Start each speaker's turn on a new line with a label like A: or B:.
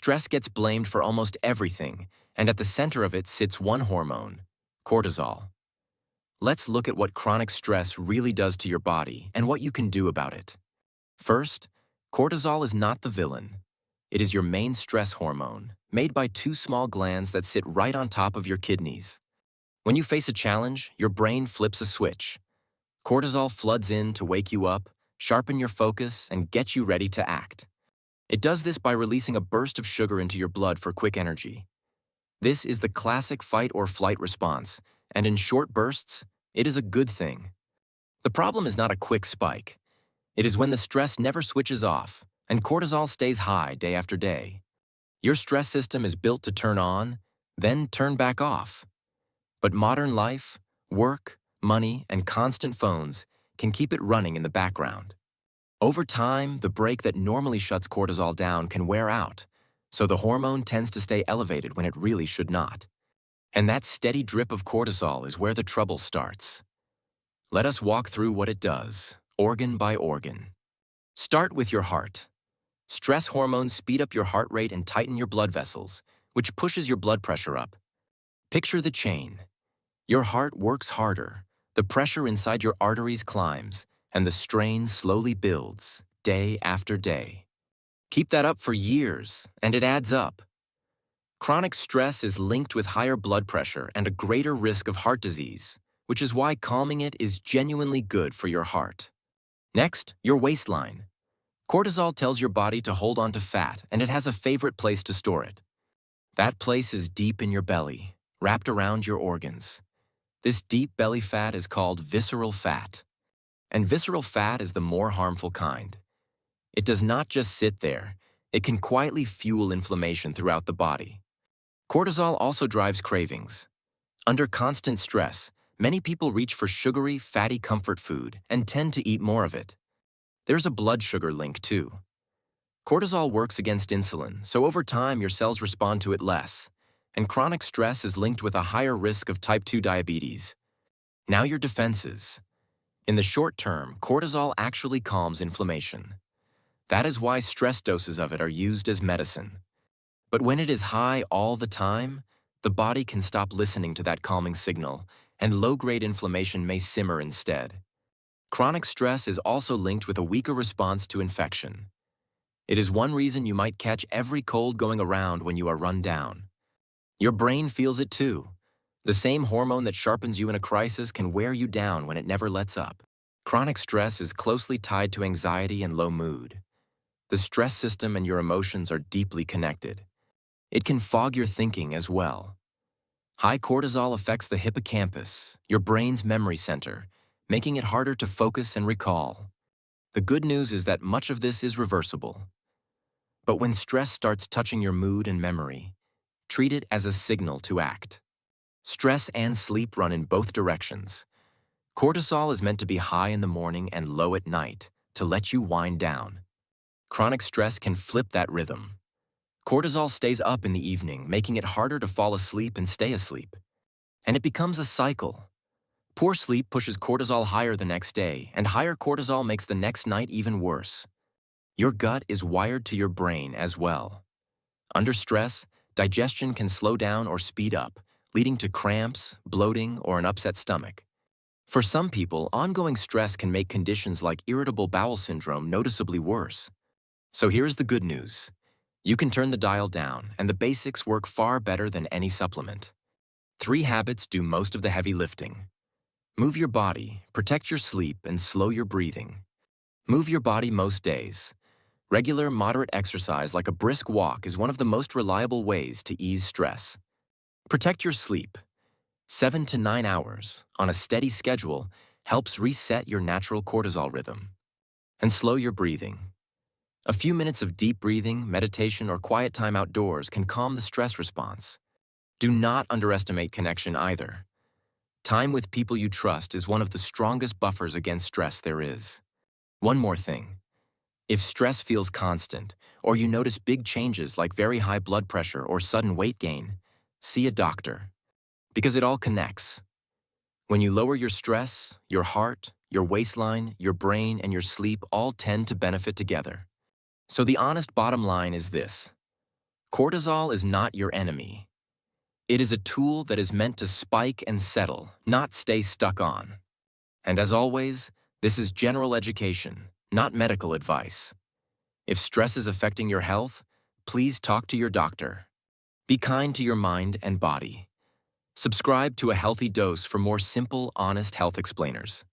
A: Stress gets blamed for almost everything, and at the center of it sits one hormone, cortisol. Let's look at what chronic stress really does to your body and what you can do about it. First, cortisol is not the villain. It is your main stress hormone, made by two small glands that sit right on top of your kidneys. When you face a challenge, your brain flips a switch. Cortisol floods in to wake you up, sharpen your focus, and get you ready to act. It does this by releasing a burst of sugar into your blood for quick energy. This is the classic fight or flight response, and in short bursts, it is a good thing. The problem is not a quick spike. It is when the stress never switches off, and cortisol stays high day after day. Your stress system is built to turn on, then turn back off. But modern life, work, money, and constant phones can keep it running in the background. Over time, the brake that normally shuts cortisol down can wear out, so the hormone tends to stay elevated when it really should not. And that steady drip of cortisol is where the trouble starts. Let us walk through what it does, organ by organ. Start with your heart. Stress hormones speed up your heart rate and tighten your blood vessels, which pushes your blood pressure up. Picture the chain. Your heart works harder, the pressure inside your arteries climbs, and the strain slowly builds, day after day. Keep that up for years, and it adds up. Chronic stress is linked with higher blood pressure and a greater risk of heart disease, which is why calming it is genuinely good for your heart. Next, your waistline. Cortisol tells your body to hold on to fat, and it has a favorite place to store it. That place is deep in your belly, wrapped around your organs. This deep belly fat is called visceral fat. And visceral fat is the more harmful kind. It does not just sit there. It can quietly fuel inflammation throughout the body. Cortisol also drives cravings. Under constant stress, many people reach for sugary, fatty comfort food and tend to eat more of it. There's a blood sugar link too. Cortisol works against insulin, so over time your cells respond to it less, and chronic stress is linked with a higher risk of type 2 diabetes. Now your defenses. In the short term, cortisol actually calms inflammation. That is why stress doses of it are used as medicine. But when it is high all the time, the body can stop listening to that calming signal, and low-grade inflammation may simmer instead. Chronic stress is also linked with a weaker response to infection. It is one reason you might catch every cold going around when you are run down. Your brain feels it too. The same hormone that sharpens you in a crisis can wear you down when it never lets up. Chronic stress is closely tied to anxiety and low mood. The stress system and your emotions are deeply connected. It can fog your thinking as well. High cortisol affects the hippocampus, your brain's memory center, making it harder to focus and recall. The good news is that much of this is reversible. But when stress starts touching your mood and memory, treat it as a signal to act. Stress and sleep run in both directions. Cortisol is meant to be high in the morning and low at night to let you wind down. Chronic stress can flip that rhythm. Cortisol stays up in the evening, making it harder to fall asleep and stay asleep. And it becomes a cycle. Poor sleep pushes cortisol higher the next day, and higher cortisol makes the next night even worse. Your gut is wired to your brain as well. Under stress, digestion can slow down or speed up, leading to cramps, bloating, or an upset stomach. For some people, ongoing stress can make conditions like irritable bowel syndrome noticeably worse. So here's the good news. You can turn the dial down, and the basics work far better than any supplement. 3 habits do most of the heavy lifting. Move your body, protect your sleep, and slow your breathing. Move your body most days. Regular, moderate exercise like a brisk walk is one of the most reliable ways to ease stress. Protect your sleep. 7 to 9 hours on a steady schedule helps reset your natural cortisol rhythm. And slow your breathing. A few minutes of deep breathing, meditation, or quiet time outdoors can calm the stress response. Do not underestimate connection either. Time with people you trust is one of the strongest buffers against stress there is. One more thing. If stress feels constant, or you notice big changes like very high blood pressure or sudden weight gain, see a doctor. Because it all connects. When you lower your stress, your heart, your waistline, your brain, and your sleep all tend to benefit together. So the honest bottom line is this. Cortisol is not your enemy. It is a tool that is meant to spike and settle, not stay stuck on. And as always, this is general education, not medical advice. If stress is affecting your health, please talk to your doctor. Be kind to your mind and body. Subscribe to A Healthy Dose for more simple, honest health explainers.